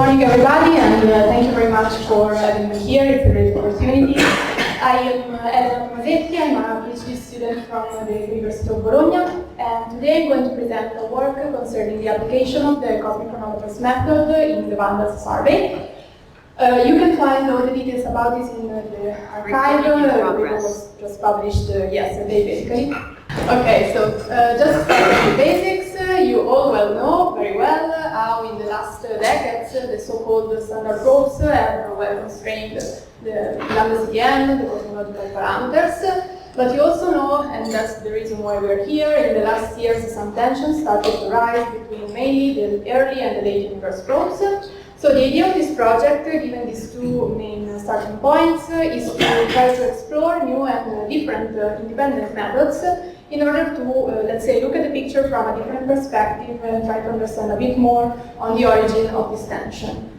morning, everybody, and thank you very much for having me here. It's a great opportunity. I am Elena Tomasetti. I'm a PhD student from the University of Bologna, and today I'm going to present a work concerning the application of the cosmic chronometers method in the VANDELS survey. You can find all the details about this in the archive. It was just published yesterday, basically. Okay, so just to start with the basics, you all know very well how in the last decades the so-called standard probes have well constrained the lambda CDM, the cosmological parameters. But you also know, and that's the reason why we're here, in the last years some tensions started to rise between mainly the early and the late universe probes. So the idea of this project, given these two main starting points, is to try to explore new and different independent methods in order to, let's say, look at the picture from a different perspective and try to understand a bit more on the origin of this tension.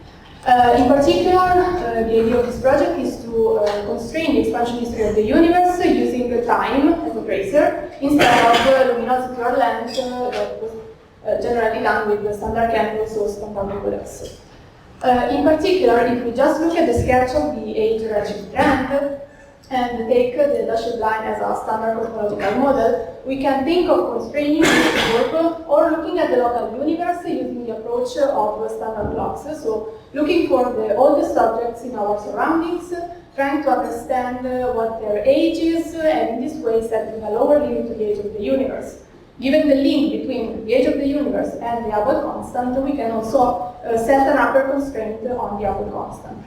In particular, the idea of this project is to constrain the expansion history of the universe using time as a tracer instead of luminosity or length that was generally done with the standard candles or standard bullets. In particular, if we just look at the sketch of the age-redshift trend and take the dashed line as a standard cosmological model, we can think of constraining this group or looking at the local universe using the approach of standard clocks. So looking for the oldest objects in our surroundings, trying to understand what their age is, and in this way setting a lower limit to the age of the universe. Given the link between the age of the universe and the Hubble constant, we can also set an upper constraint on the Hubble constant.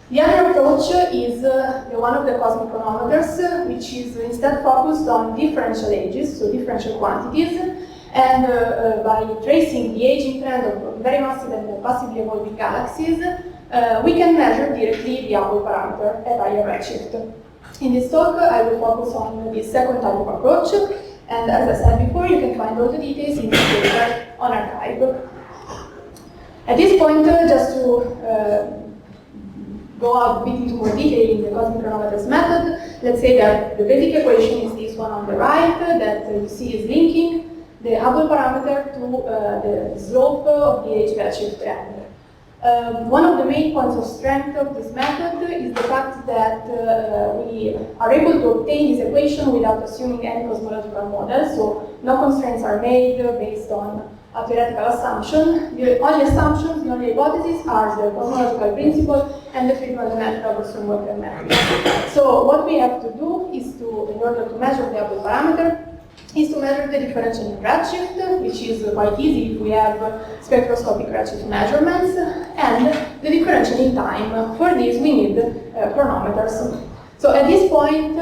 The other approach is the one of the cosmic chronometers, which is instead focused on differential ages, so differential quantities, and by tracing the aging trend of very massive and passively evolving galaxies, we can measure directly the Hubble parameter at higher redshift. In this talk, I will focus on this second type of approach, and as I said before, you can find all the details in this paper on archive. At this point, just to go out a bit into more detail in the cosmic chronometers method, let's say that the basic equation is this one on the right that you see is linking the Hubble parameter to the slope of the age-redshift trend. One of the main points of strength of this method is the fact that we are able to obtain this equation without assuming any cosmological model, so no constraints are made based on a theoretical assumption. The only assumptions, the only hypotheses are the cosmological principle and the treatment method of Reconstructing method. So what we have to do is to, in order to measure the Hubble parameter, is to measure the differential in redshift, which is quite easy if we have spectroscopic redshift measurements, and the differential in time. For this we need chronometers. So at this point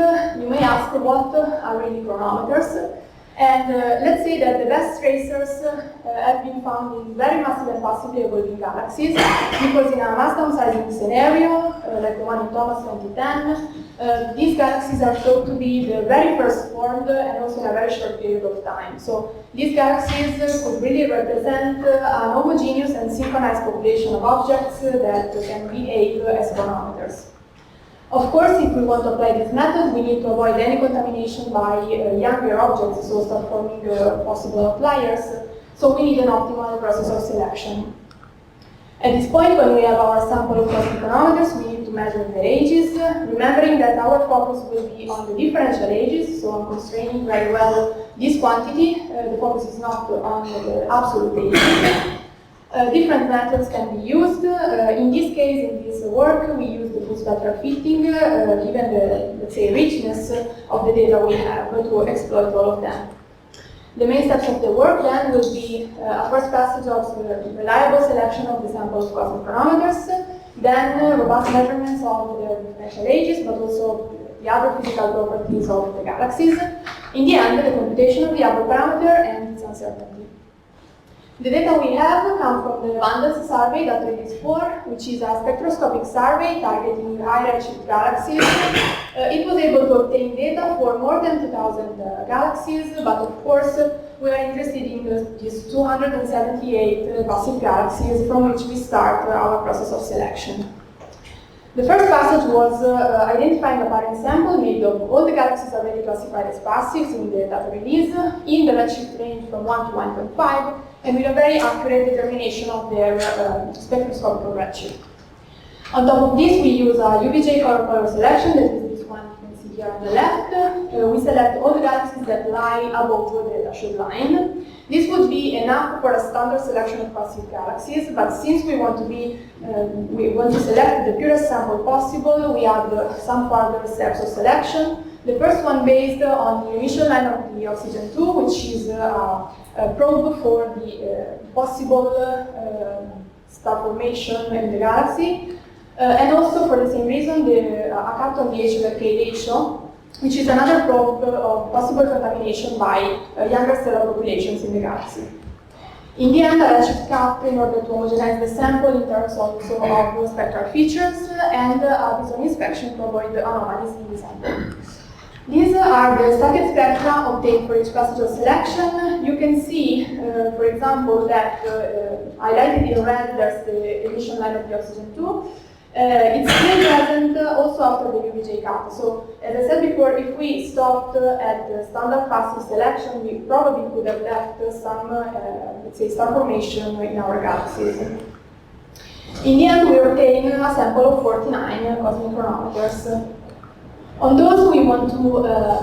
you may ask what are really chronometers, and let's say that the best tracers have been found in very massive and passively evolving galaxies, because in a mass downsizing scenario, like the one in Thomas 2010, these galaxies are thought to be the very first formed and also in a very short period of time. So these galaxies could really represent an homogeneous and synchronized population of objects that can behave as chronometers. Of course, if we want to apply this method, we need to avoid any contamination by younger objects, so start forming possible outliers. So we need an optimal process of selection. At this point, when we have our sample of cosmic chronometers, we need to measure their ages, remembering that our focus will be on the differential ages, so on constraining very well this quantity. The focus is not on the absolute ages. Different methods can be used. In this case, in this work, we use the full-spectral-fitting, given the, let's say, richness of the data we have to exploit all of them. The main steps of the work then will be a first passage of reliable selection of the sample of cosmic chronometers, then robust measurements of the differential ages, but also the other physical properties of the galaxies. In the end, the computation of the Hubble parameter and its uncertainty. The data we have come from the VANDELS survey that release 4, which is a spectroscopic survey targeting high-redshift galaxies. It was able to obtain data for more than 2,000 galaxies, but of course we are interested in these 278 passive galaxies from which we start our process of selection. The first passage was identifying a parent sample made of all the galaxies already classified as passives in the data release, in the redshift range from 1 to 1.5, and with a very accurate determination of their spectroscopical redshift. On top of this, we use a UVJ color selection, that is this one you can see here on the left. We select all the galaxies that lie above the dashed line. This would be enough for a standard selection of passive galaxies, but since we want to select the purest sample possible, we add some further steps of selection. The first one based on the emission line of the oxygen 2, which is a probe for the possible star formation in the galaxy. And also, for the same reason, a cut on the age-redshift ratio, which is another probe of possible contamination by younger stellar populations in the galaxy. In the end, a redshift cut in order to homogenize the sample in terms also of spectral features and a visual inspection to avoid anomalies in the sample. These are the stacked spectra obtained for each passage of selection. You can see, for example, that highlighted in red, there's the emission line of the oxygen 2. It's still present also after the UVJ cut. So, as I said before, if we stopped at the standard passive selection, we probably could have left some, let's say, star formation in our galaxies. In the end, we obtained a sample of 49 cosmic chronometers. On those, we want to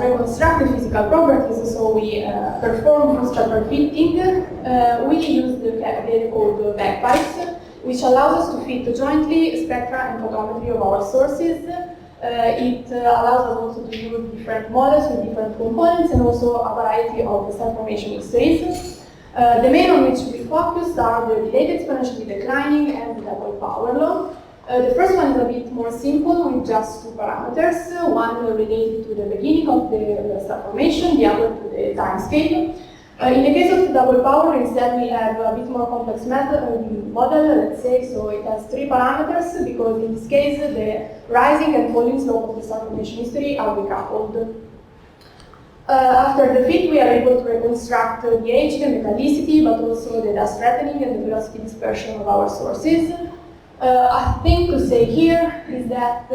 reconstruct the physical properties, so we perform full-spectral-fitting. We use the code bagpipes, which allows us to fit jointly spectra and photometry of our sources. It allows us also to use different models with different components and also a variety of star formation histories. The main on which we focused are the delayed exponentially declining and the double power law. The first one is a bit more simple with just two parameters, one related to the beginning of the star formation, the other to the time scale. In the case of the double power, instead we have a bit more complex model, let's say, so it has three parameters, because in this case the rising and falling slope of the star formation history are decoupled. After the fit, we are able to reconstruct the age, the metallicity, but also the dust threatening and the velocity dispersion of our sources. A thing to say here is that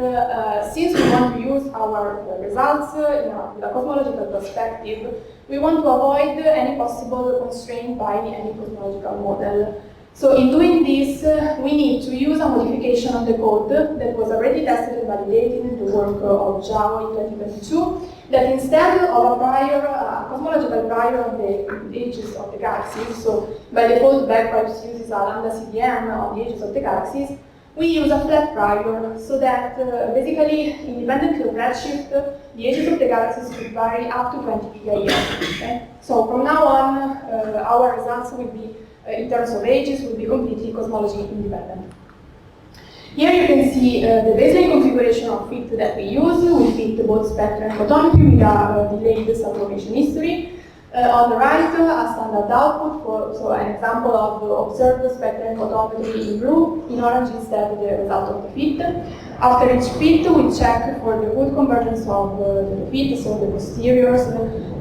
since we want to use our results with a cosmological perspective, we want to avoid any possible constraint by any cosmological model. So in doing this, we need to use a modification of the code that was already tested and validated in the work of Zhao in 2022, that instead of a prior, cosmological prior of the ages of the galaxies, so by default bagpipes uses a lambda CDM on the ages of the galaxies, we use a flat prior, so that basically, independently of redshift, the ages of the galaxies could vary up to 20 gigayears. Okay? So from now on, our results will be, in terms of ages, will be completely cosmology independent. Here you can see the baseline configuration of fit that we use. We fit both spectra and photometry with a delayed star formation history. On the right, a standard output, so an example of observed spectra and photometry in blue. In orange, instead, the result of the fit. After each fit, we check for the good convergence of the fit, so the posteriors,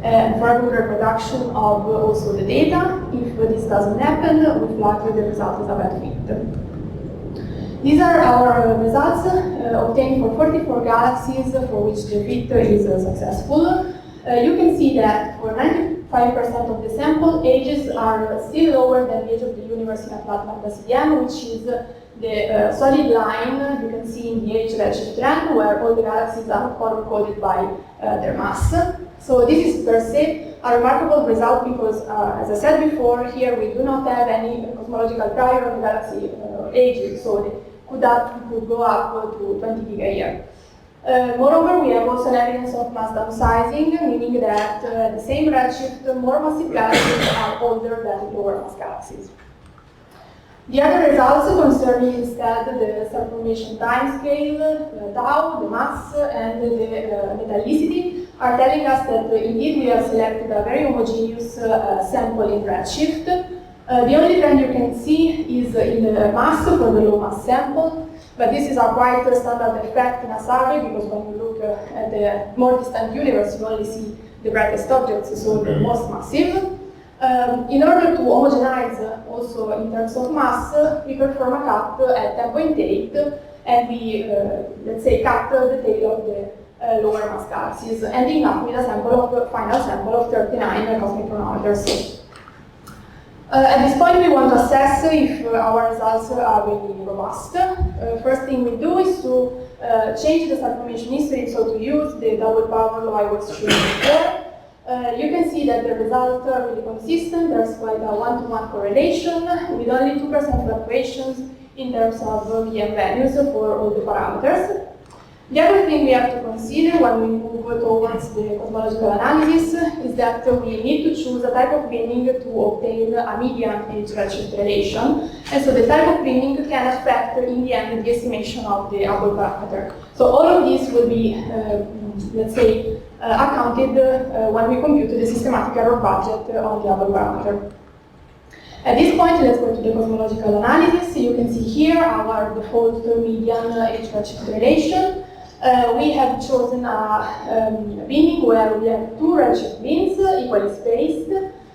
and for a good reproduction of also the data. If this doesn't happen, we flag the result as a bad fit. These are our results obtained for 44 galaxies for which the fit is successful. You can see that for 95% of the sample, ages are still lower than the age of the universe in a flat lambda CDM, which is the solid line you can see in the age-redshift trend, where all the galaxies are color-coded by their mass. So this is per se a remarkable result because, as I said before, here we do not have any cosmological prior on the galaxy ages, so they could go up to 20 gigayear. Moreover, we have also evidence of mass downsizing, meaning that the same redshift, more massive galaxies are older than lower mass galaxies. The other results concerning instead the star formation timescale, tau, the mass, and the metallicity are telling us that indeed we have selected a very homogeneous sample in redshift. The only trend you can see is in the mass for the low mass sample. But this is a quite standard effect in a survey, because when you look at the more distant universe, you only see the brightest objects, so the most massive. In order to homogenize also in terms of mass, we perform a cut at 10.8, and we, let's say, cut the tail of the lower mass galaxies, ending up with a final sample of 39 cosmic chronometers. At this point, we want to assess if our results are really robust. First thing we do is to change the star formation history, so to use the double power law I was showing before. You can see that the results are really consistent. There's quite a one-to-one correlation with only 2% fluctuations in terms of VM values for all the parameters. The other thing we have to consider when we move towards the cosmological analysis is that we need to choose a type of binning to obtain a median age-redshift relation. And so the type of binning can affect, in the end, the estimation of the Hubble parameter. So all of this will be, let's say, accounted when we compute the systematic error budget on the Hubble parameter. At this point, let's go to the cosmological analysis. You can see here our default median age-redshift relation. We have chosen a binning where we have two redshift bins equally spaced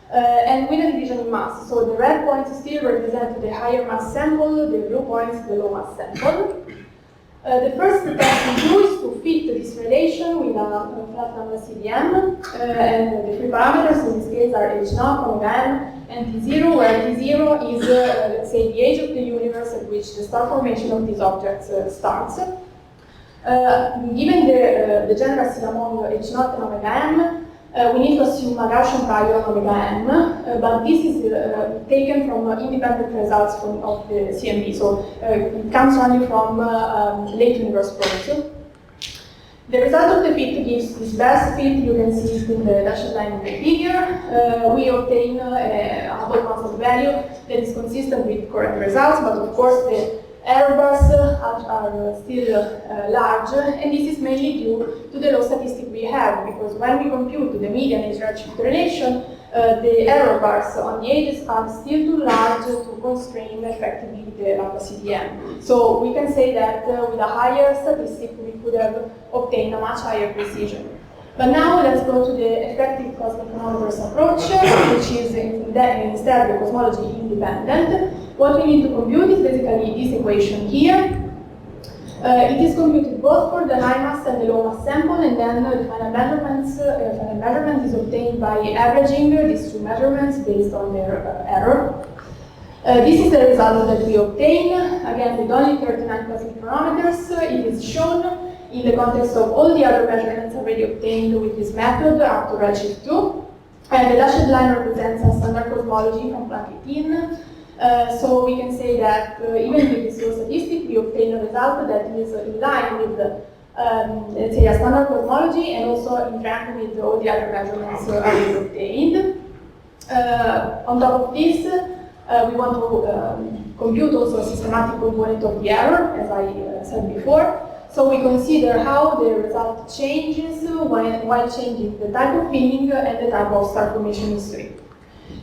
and with a division in mass. So the red points still represent the higher mass sample, the blue points the low mass sample. The first step we do is to fit this relation with a flat lambda CDM, and the three parameters in this case are h0, omega n, and t0, where t0 is, let's say, the age of the universe at which the star formation of these objects starts. Given the generals among h0 and omega m, we need to assume a Gaussian prior on omega m, but this is taken from independent results of the CMB, so it comes only from late universe probes. The result of the fit gives this best fit. You can see it in the dashed line in the figure. We obtain a Hubble constant value that is consistent with current results, but of course the error bars are still large, and this is mainly due to the low statistic we have, because when we compute the median age-redshift relation, the error bars on the ages are still too large to constrain effectively the lambda CDM. So we can say that with a higher statistic we could have obtained a much higher precision. But now let's go to the effective cosmic chronometers approach, which is instead the cosmology-independent. What we need to compute is basically this equation here. It is computed both for the high mass and the low mass sample, and then the final measurement is obtained by averaging these two measurements based on their error. This is the result that we obtain, again with only 39 cosmic chronometers. It is shown in the context of all the other measurements already obtained with this method up to redshift 2. And the dashed line represents a standard cosmology from Planck 18. So we can say that even with this low statistic, we obtain a result that is in line with, let's say, a standard cosmology, and also in rank with all the other measurements already obtained. On top of this, we want to compute also a systematic component of the error, as I said before. So we consider how the result changes while changing the type of binning and the type of star formation history.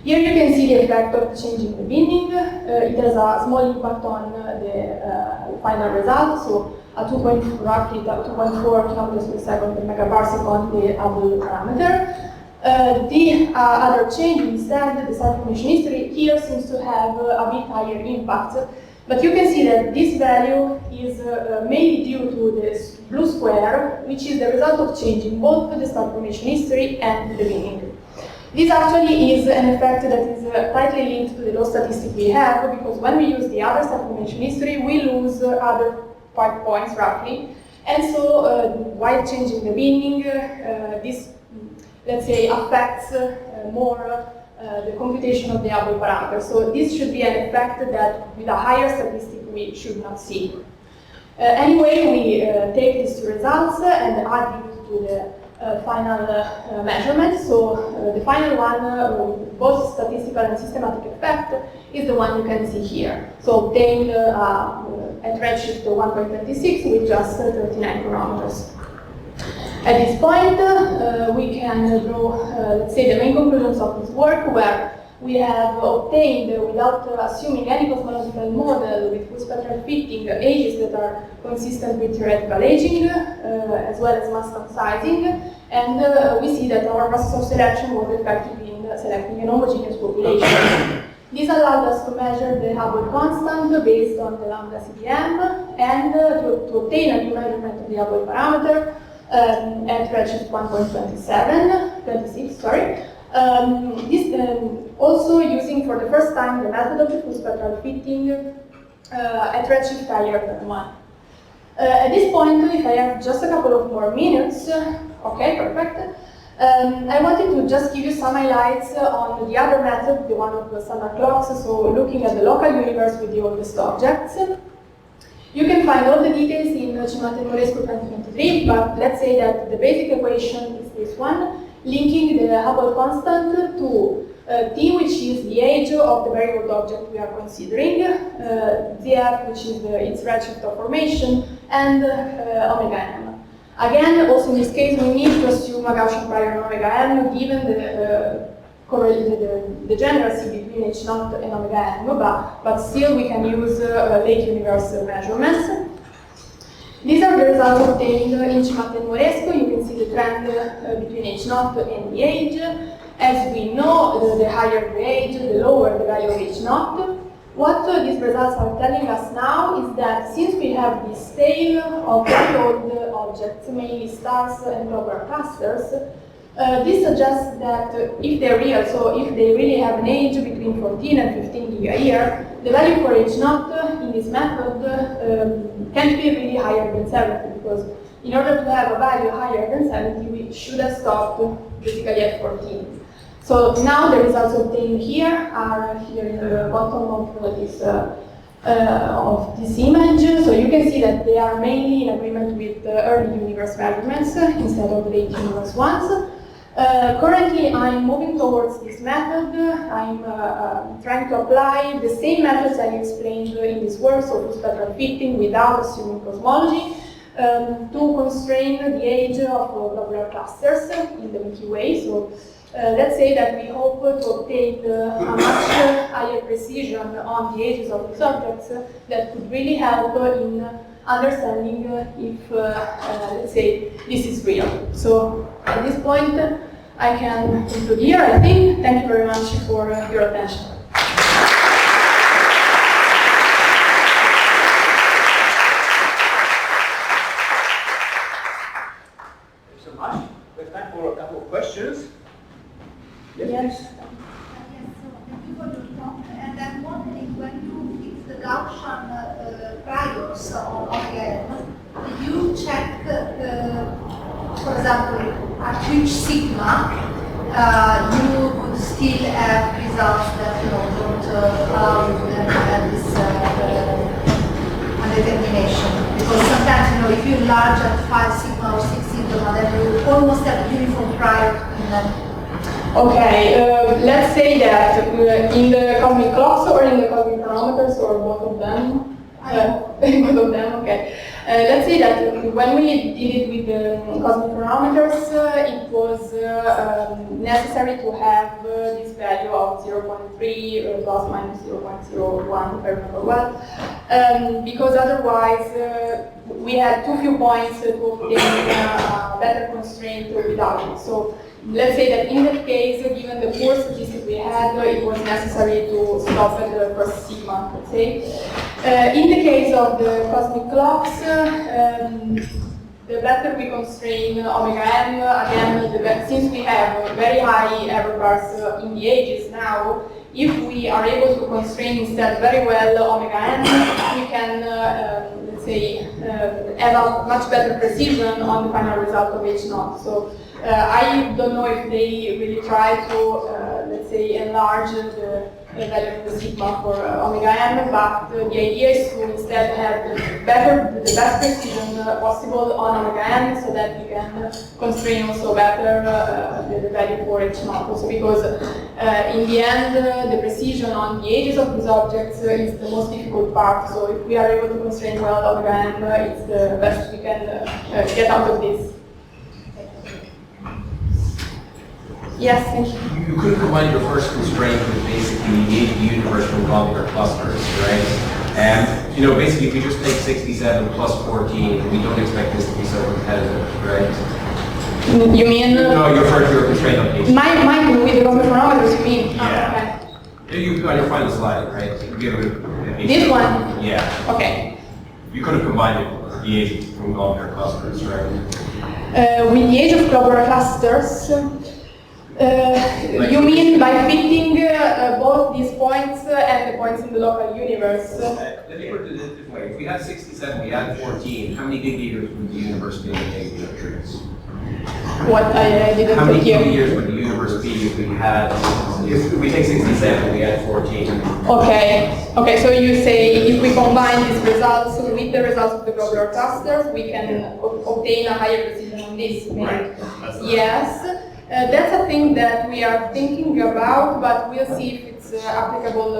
Here you can see the effect of changing the binning. It has a small impact on the final result, so a roughly 2.4 kilometers per second per megaparsec on the Hubble parameter. The other change instead, the star formation history, here seems to have a bit higher impact. But you can see that this value is mainly due to this blue square, which is the result of changing both the star formation history and the binning. This actually is an effect that is tightly linked to the low statistic we have, because when we use the other star formation history, we lose other 5 points roughly. And so while changing the binning, this, let's say, affects more the computation of the Hubble parameter. So this should be an effect that with a higher statistic we should not see. Anyway, we take these two results and add it to the final measurement. So the final one, with both statistical and systematic effect, is the one you can see here. So obtained at redshift 1.26 with just 39 chronometers. At this point, we can draw, let's say, the main conclusions of this work, where we have obtained, without assuming any cosmological model, with full-spectral-fitting ages that are consistent with theoretical aging, as well as mass downsizing, and we see that our process of selection was effective in selecting an homogeneous population. This allowed us to measure the Hubble constant based on the lambda CDM and to obtain a new measurement of the Hubble parameter at redshift 1.26, sorry. Also using for the first time the method of the full-spectral-fitting at redshift higher than 1. At this point, if I have just a couple of more minutes, okay, perfect. I wanted to just give you some highlights on the other method, the one of the standard clocks, so looking at the local universe with the oldest objects. You can find all the details in Cimate-Moresco 2023, but let's say that the basic equation is this one, linking the Hubble constant to T, which is the age of the very old object we are considering, Zf, which is its redshift of formation, and omega m. Again, also in this case, we need to assume a Gaussian prior on omega m, given the degeneracy between h0 and omega m, but still we can use late universe measurements. These are the results obtained in Cimate-Moresco. You can see the trend between h0 and the age. As we know, the higher the age, the lower the value of h0. What these results are telling us now is that since we have this tail of very old objects, mainly stars and globular clusters, this suggests that if they're real, so if they really have an age between 14 and 15 giga-year, the value for h0 in this method can't be really higher than 70, because in order to have a value higher than 70, we should have stopped basically at 14. So now the results obtained here are here in the bottom of this image. So you can see that they are mainly in agreement with the early universe measurements instead of late universe ones. Currently, I'm moving towards this method. I'm trying to apply the same methods I explained in this work, so full-spectral-fitting without assuming cosmology, to constrain the age of globular clusters in the Milky Way. So let's say that we hope to obtain a much higher precision on the ages of these objects that could really help in understanding if, let's say, this is real. So at this point, I can conclude here, I think. Thank you very much for your attention. Thank you so much. We have time for a couple of questions. Yes. Yes, so thank you for your talk. And I'm wondering, when you fix the Gaussian priors on omega m, did you check, for example, at which sigma you would still have results that don't allow you to have this undetermination? Because sometimes, if you enlarge at 5 sigma or 6 sigma, then you almost have uniform prior in them. Okay, let's say that in the cosmic clocks or in the cosmic chronometers or both of them? Both of them, okay. Let's say that when we did it with the cosmic chronometers, it was necessary to have this value of 0.3 plus minus 0.01, if I remember well, because otherwise we had too few points to obtain a better constraint without it. So let's say that in that case, given the poor statistics we had, it was necessary to stop at the first sigma, let's say. In the case of the cosmic clocks, the better we constrain omega m, again, since we have very high error bars in the ages now, if we are able to constrain instead very well omega m, we can, let's say, have a much better precision on the final result of h0. So I don't know if they really try to, let's say, enlarge the value of the sigma for omega m, but the idea is to instead have the best precision possible on omega m, so that we can constrain also better the value for h0. Also because in the end, the precision on the ages of these objects is the most difficult part. So if we are able to constrain well omega m, it's the best we can get out of this. Yes, thank you. You could combine your first constraint with basically the universe from globular clusters, right? And basically, if we just take 67 plus 14, we don't expect this to be so competitive, right? You mean? No, you're referring to your constraint on H. Mine with the cosmic chronometers, you mean? Yeah. Okay. You on your final slide, right? You give it This one? Yeah. Okay. You could have combined it with the age from globular clusters, right? With the age of globular clusters, you mean by fitting both these points and the points in the local universe? Let me put it this way. If we had 67, we had 14, how many gig years would the universe be in the What I didn't How many hear. years would the universe be if we had, if we take 67, we had 14? Okay, so you say if we combine these results with the results of the globular clusters, we can obtain a higher precision on this. Right. Yes, that's a thing that we are thinking about, but we'll see if it's applicable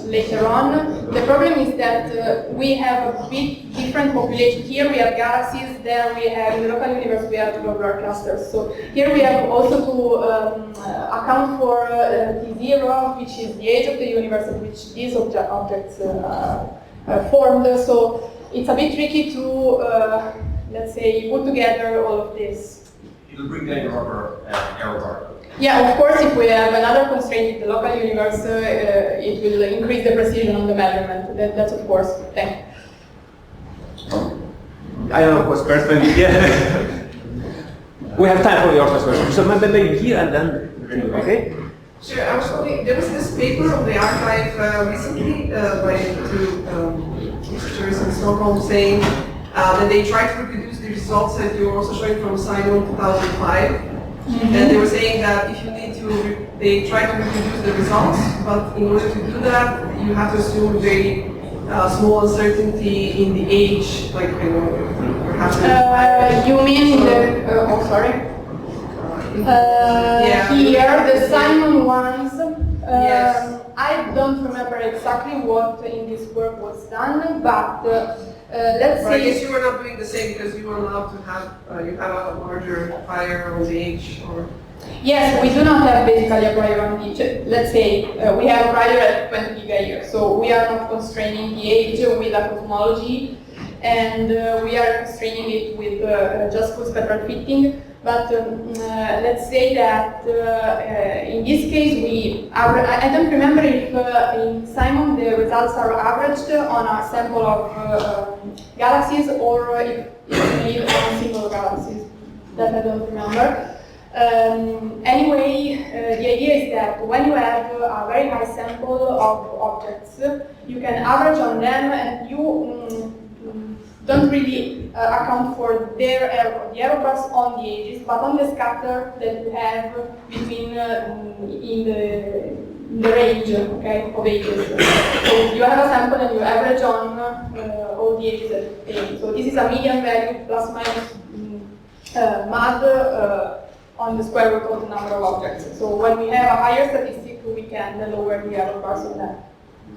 later on. The problem is that we have a bit different population. Here we have galaxies, there we have, in the local universe we have globular clusters. So here we have also to account for T0, which is the age of the universe at which these objects formed. So it's a bit tricky to, let's say, put together all of this. It'll bring down your error bar. Yeah, of course, if we have another constraint in the local universe, it will increase the precision on the measurement. That's of course the thing. I don't know what's first, but yeah. We have time for your first question. So maybe here and then, okay? Sure, I was wondering, there was this paper on the archive recently by two researchers in Stockholm saying that they tried to reproduce the results that you were also showing from Simon 2005. And they were saying that if you need to, they try to reproduce the results, but in order to do that, you have to assume very small uncertainty in the age, like, you know, perhaps. You mean the, oh sorry. Yeah. Here, the Simon ones, Yes. I don't remember exactly what in this work was done, but let's I guess say... you were not doing the same because you were allowed to have, you have a larger prior on the age, or... Yes, we do not have basically a prior on each. Let's say we have a prior at 20 gigayears, so we are not constraining the age with a cosmology, and we are constraining it with just full-spectral-fitting. But let's say that in this case, I don't remember if in Simon the results are averaged on a sample of galaxies or if made on single galaxies. That I don't remember. Anyway, the idea is that when you have a very high sample of objects, you can average on them and you don't really account for their error, the error bars on the ages, but on the scatter that you have between in the range, okay, of ages. So you have a sample and you average on all the ages that they take. So this is a median value plus minus MAD on the square root of the number of objects. So when we have a higher statistic, we can lower the error bars on that.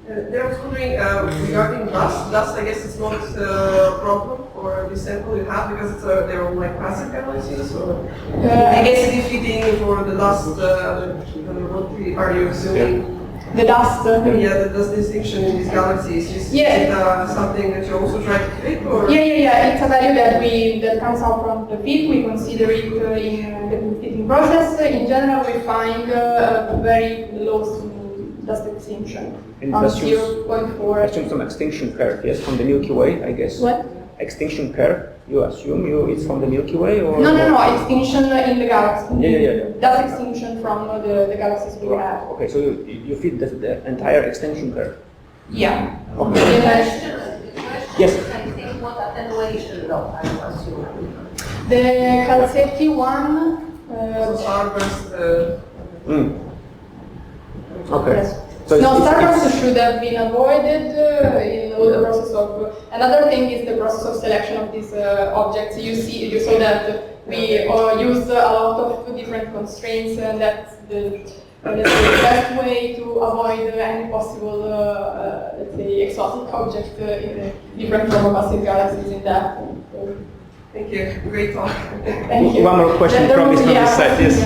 There I was wondering regarding dust. Dust, I guess, is not a problem for the sample you have because it's they're all like passive galaxies. Or I guess defeating for the dust. What are you assuming? The dust. Yeah, the dust distinction in these galaxies. Is it something that you also try to fit, or? Yeah. It's a value that comes out from the fit. We consider it in the fitting process. In general, we find very low dust extinction. And on assumes 0.4. Assume some extinction curve, yes, from the Milky Way, I guess. What? Extinction curve. You assume it's from the Milky Way, or? No. Extinction in the galaxy. Yeah. Dust extinction from the galaxies we have. Okay, so you fit the entire extinction curve. Yeah. Okay. Yes. I think what attenuation law, I assume. The Calcetti one. Starburst. Okay. Yes. So No, it's- starbursts should have been avoided in all the process of. Another thing is the process of selection of these objects. You saw that we used a lot of different constraints, and that's the best way to avoid any possible, let's say, exotic object in different from passive galaxies in that. Thank you. Great talk. Thank you. One more question Then there from will this be a- side, yes.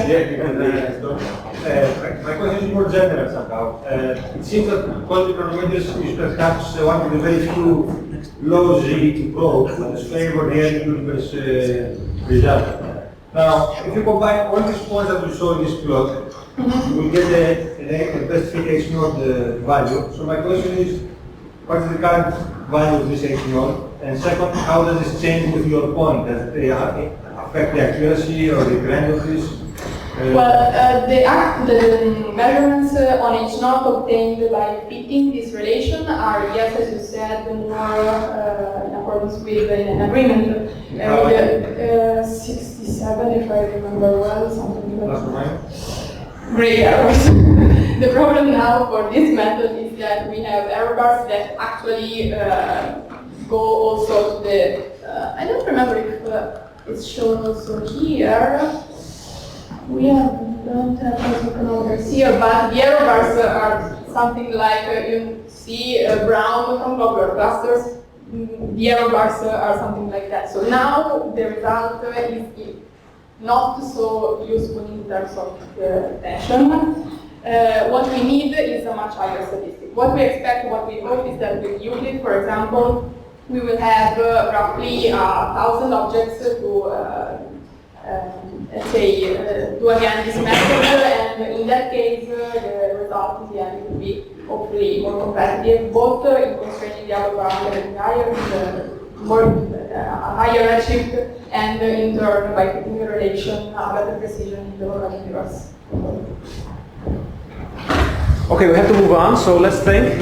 My question is more general somehow. It seems that quantum chronometers is perhaps one of the very few laws to probe which favor the end universe result. Now, if you combine all these points that we saw in this plot, you will get a best fit H naught value. So my question is, what is the current value of this H naught? And second, how does this change with your point? Does it affect the accuracy or the trend of this? Well, the measurements on H naught obtained by fitting this relation are, yes, as you said, more in accordance with an agreement. 67, if I remember well, something like that. Great errors. The problem now for this method is that we have error bars that actually go also to the. I don't remember if it's shown also here. We don't have those chronometers here, but the error bars are something like you see brown from globular clusters. The error bars are something like that. So now the result is not so useful in terms of tension. What we need is a much higher statistic. What we expect, what we hope is that with Euclid, for example, we will have roughly 1,000 objects to let's say, do again this method, and in that case, the result in the end will be hopefully more competitive, both in constraining the Hubble parameter and higher, a higher redshift, and in turn by fitting the relation, a better precision in the local universe. Okay, we have to move on, so let's thank